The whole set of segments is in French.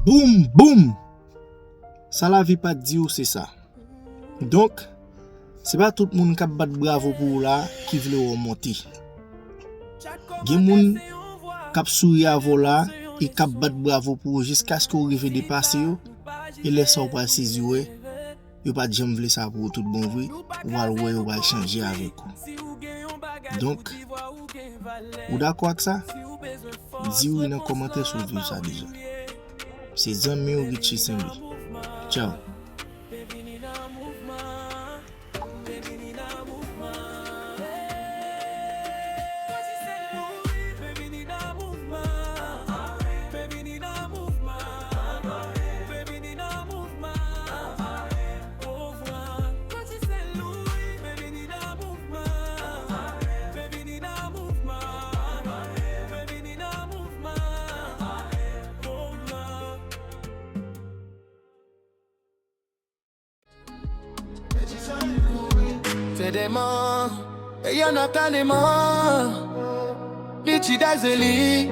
Boum, boum. Ça la vie pas dit ou c'est ça. Donc, c'est pas tout le monde qui bat bravo pour là qui veut remonter. Gen moun k'ap souri avant là et k'ap bat bravo pour jusqu'à ce qu'on arrive dépasser yo et laisse ça pas saisir yo pas jamais vle ça pour tout bon vrai ou va ouais ou va changer avec vous. Donc, ou d'accord avec ça? Dis-vous dans commentaire sur vidéo ça déjà. C'est Zami ou Richie Simbi. Ciao. C'est des morts, et y'en a plein des morts. Litchi d'Azeli,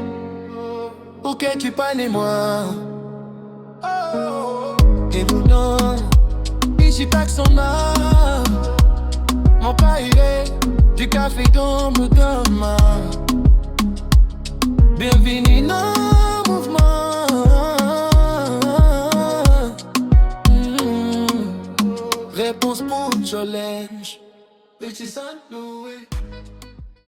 pour que tu prennes moi. Et vous non, ici pas que son âme. Mon père il est du café dans le demain. Bienvenue dans le mouvement. Réponse pour le challenge. Litchi Saint Louis.